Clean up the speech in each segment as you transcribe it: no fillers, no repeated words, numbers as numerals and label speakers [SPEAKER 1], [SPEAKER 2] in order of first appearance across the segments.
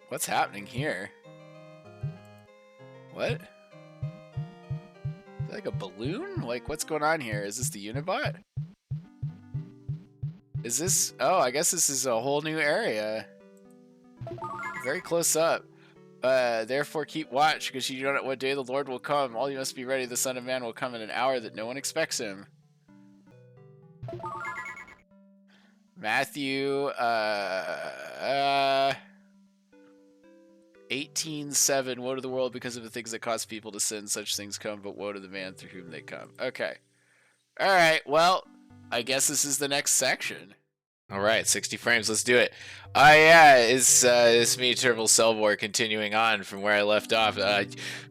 [SPEAKER 1] What's happening here? What? Is that like a balloon? Like, what's going on here? Is this the Unibot? Is this... Oh, I guess this is a whole new area. Very close up. Therefore keep watch, because you don't know what day the Lord will come. All you must be ready. The Son of Man will come in an hour that no one expects him. Matthew, 18:7. Woe to the world because of the things that cause people to sin. Such things come, but woe to the man through whom they come. Okay. All right. Well, I guess this is the next section. All right, 60 frames. Let's do it. Yeah, it's me, Turbo Selvor, continuing on from where I left off.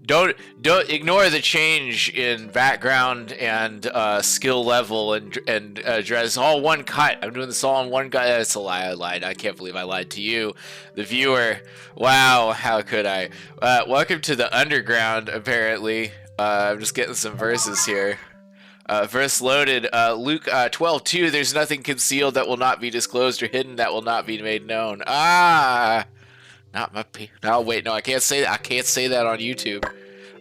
[SPEAKER 1] Don't ignore the change in background and skill level and dress. All one cut. I'm doing this all in one cut. That's a lie. I lied. I can't believe I lied to you, the viewer. Wow, how could I? Welcome to the underground. Apparently, I'm just getting some verses here. Verse loaded, Luke 12:2. There's nothing concealed that will not be disclosed or hidden that will not be made known. Not my no, wait, no, I can't say that. I can't say that on YouTube.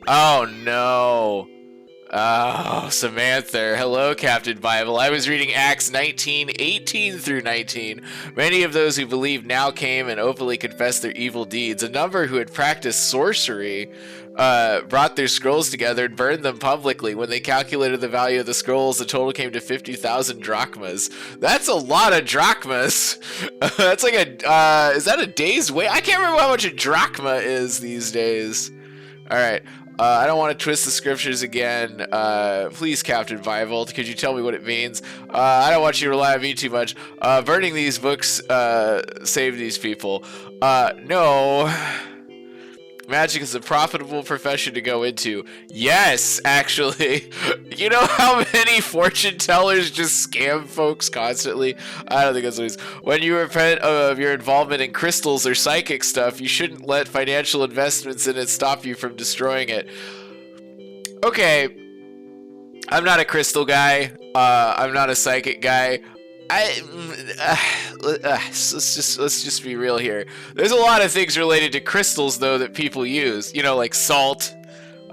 [SPEAKER 1] Oh no. Oh, Samantha. Hello, Captain Bible. I was reading Acts 19:18 through 19. Many of those who believed now came and openly confessed their evil deeds. A number who had practiced sorcery brought their scrolls together and burned them publicly. When they calculated the value of the scrolls, the total came to 50,000 drachmas. That's a lot of drachmas. That's like a, is that a day's wait? I can't remember how much a drachma is these days. All right. I don't want to twist the scriptures again. Please, Captain Bible, could you tell me what it means? I don't want you to rely on me too much. Burning these books saved these people. No. Magic is a profitable profession to go into. Yes, actually. You know how many fortune tellers just scam folks constantly? I don't think that's what it is. When you repent of your involvement in crystals or psychic stuff, you shouldn't let financial investments in it stop you from destroying it. Okay. I'm not a crystal guy. I'm not a psychic guy. Let's just be real here. There's a lot of things related to crystals though that people use. You know, like salt.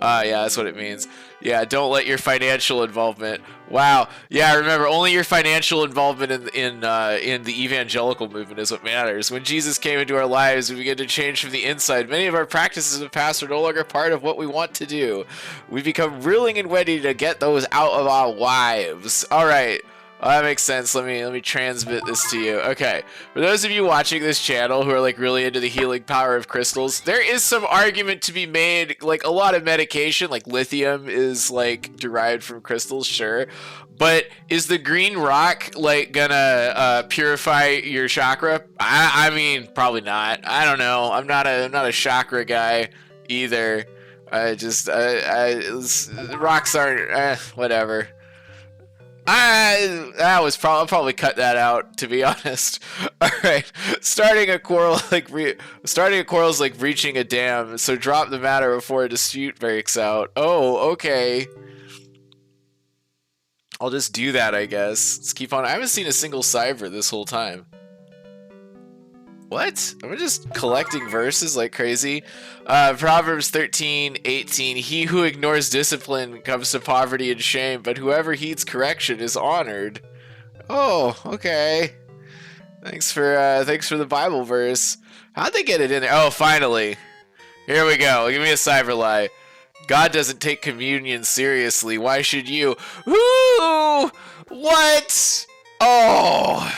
[SPEAKER 1] Yeah, that's what it means. Yeah, don't let your financial involvement. Wow. Yeah, remember, only your financial involvement in the evangelical movement is what matters. When Jesus came into our lives, we began to change from the inside. Many of our practices of the past are no longer part of what we want to do. We become willing and ready to get those out of our lives. All right. Oh, that makes sense. Let me transmit this to you. Okay, for those of you watching this channel who are like really into the healing power of crystals, there is some argument to be made. Like a lot of medication, like lithium, is like derived from crystals, sure. But is the green rock like gonna purify your chakra? I mean, probably not. I don't know. I'm not a chakra guy either. Rocks aren't whatever. I'll probably cut that out, to be honest. All right, starting a quarrel is like breaching a dam. So drop the matter before a dispute breaks out. Oh, okay. I'll just do that, I guess. Let's keep on. I haven't seen a single cipher this whole time. What? Am I just collecting verses like crazy? Proverbs 13:18. He who ignores discipline comes to poverty and shame, but whoever heeds correction is honored. Oh, okay. Thanks for the Bible verse. How'd they get it in there? Oh, finally. Here we go. Give me a cyber lie. God doesn't take communion seriously. Why should you? Woo! What? Oh.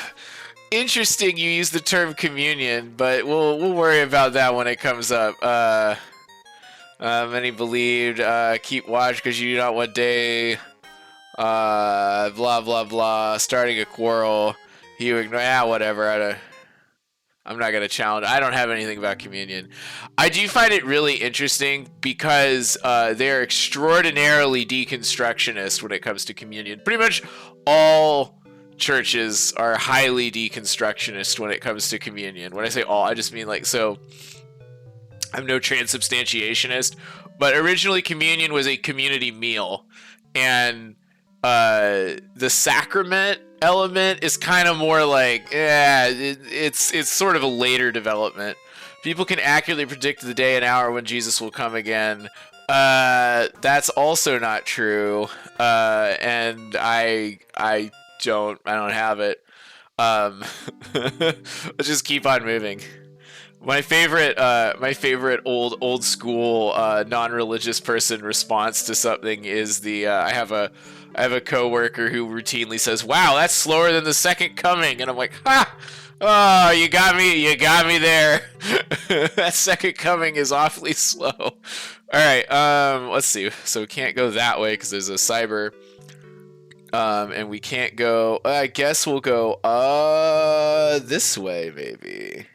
[SPEAKER 1] Interesting you use the term communion, but we'll worry about that when it comes up. Many believed, keep watch because you do not one day, blah, blah, blah, starting a quarrel, you ignore, whatever, I'm not going to challenge, I don't have anything about communion. I do find it really interesting because they're extraordinarily deconstructionist when it comes to communion. Pretty much all churches are highly deconstructionist when it comes to communion. When I say all, I just mean like, so I'm no transubstantiationist, but originally communion was a community meal, and The sacrament element is kind of more like, it's sort of a later development. People can accurately predict the day and hour when Jesus will come again. That's also not true. And I don't have it. Let's just keep on moving. My favorite old school non-religious person response to something is the I have a coworker who routinely says, "Wow, that's slower than the second coming," and I'm like, "Ha! Oh, you got me there." That second coming is awfully slow. All right, let's see. So we can't go that way because there's a cyber. And we can't go. I guess we'll go this way maybe.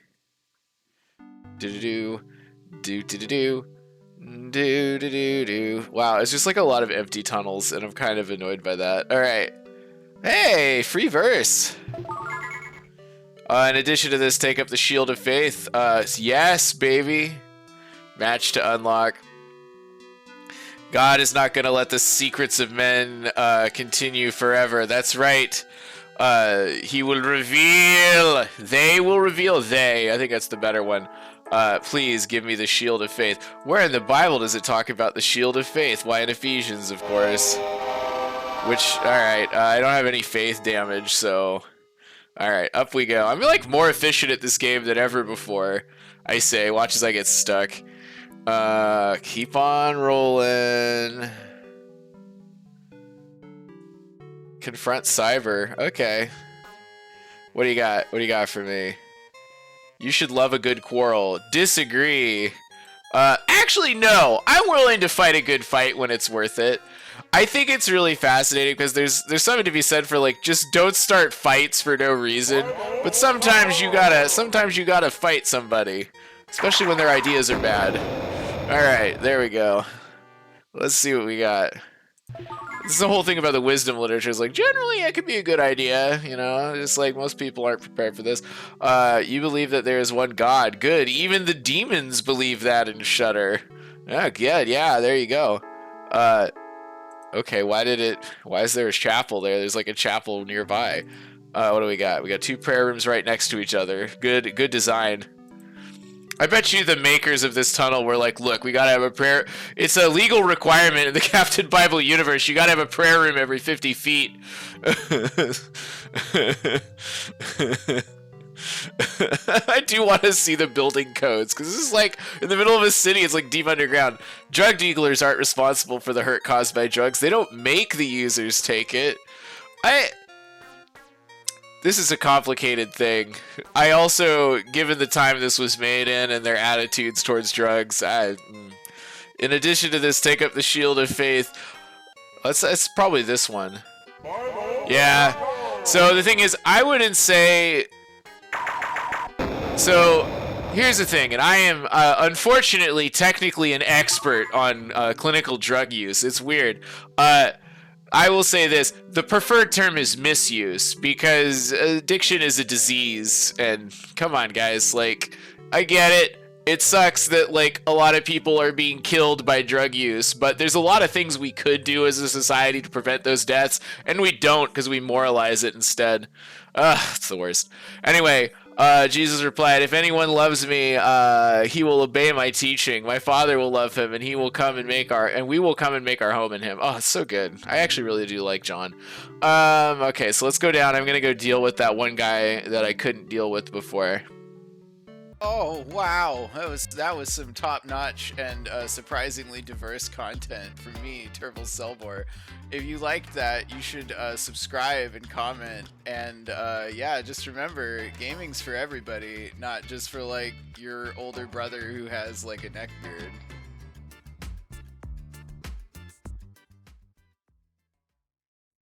[SPEAKER 1] Do. Wow, it's just like a lot of empty tunnels, and I'm kind of annoyed by that. All right. Hey, free verse. In addition to this, take up the shield of faith. Yes, baby. Match to unlock. God is not going to let the secrets of men continue forever. That's right. He will reveal. They will reveal. They. I think that's the better one. Please give me the shield of faith. Where in the Bible does it talk about the shield of faith? Why, in Ephesians, of course. Which, alright, I don't have any faith damage, so... Alright, up we go. I'm like more efficient at this game than ever before. I say, watch as I get stuck. Keep on rolling. Confront cyber. Okay. What do you got? What do you got for me? You should love a good quarrel. Disagree. Actually, no. I'm willing to fight a good fight when it's worth it. I think it's really fascinating because there's something to be said for like just don't start fights for no reason. But sometimes you gotta fight somebody, especially when their ideas are bad. All right, there we go. Let's see what we got. This is the whole thing about the wisdom literature. Is like generally it could be a good idea, you know. Just like most people aren't prepared for this. You believe that there is one God. Good. Even the demons believe that and shudder. Oh, good. Yeah, there you go. Okay. Why is there a chapel there? There's like a chapel nearby. What do we got? We got 2 prayer rooms right next to each other. Good design. I bet you the makers of this tunnel were like, look, we gotta have a prayer. It's a legal requirement in the Captain Bible universe. You gotta have a prayer room every 50 feet. I do want to see the building codes, because this is like in the middle of a city. It's like deep underground. Drug dealers aren't responsible for the hurt caused by drugs. They don't make the users take it. This is a complicated thing. I also, given the time this was made in and their attitudes towards drugs, in addition to this, take up the shield of faith. It's probably this one. Yeah. So the thing is, I wouldn't say... So here's the thing, and I am unfortunately technically an expert on clinical drug use. It's weird. I will say this, the preferred term is misuse, because addiction is a disease, and come on guys, like, I get it. It sucks that, like, a lot of people are being killed by drug use, but there's a lot of things we could do as a society to prevent those deaths, and we don't, because we moralize it instead. It's the worst. Anyway, Jesus replied, if anyone loves me, he will obey my teaching. My Father will love him, and we will come and make our home in him. Oh, it's so good. I actually really do like John. Okay, so let's go down. I'm gonna go deal with that one guy that I couldn't deal with before. Oh wow, that was some top-notch and surprisingly diverse content from me, Turbo Selbor. If you liked that, you should subscribe and comment, and yeah, just remember, gaming's for everybody, not just for like your older brother who has like a neck beard.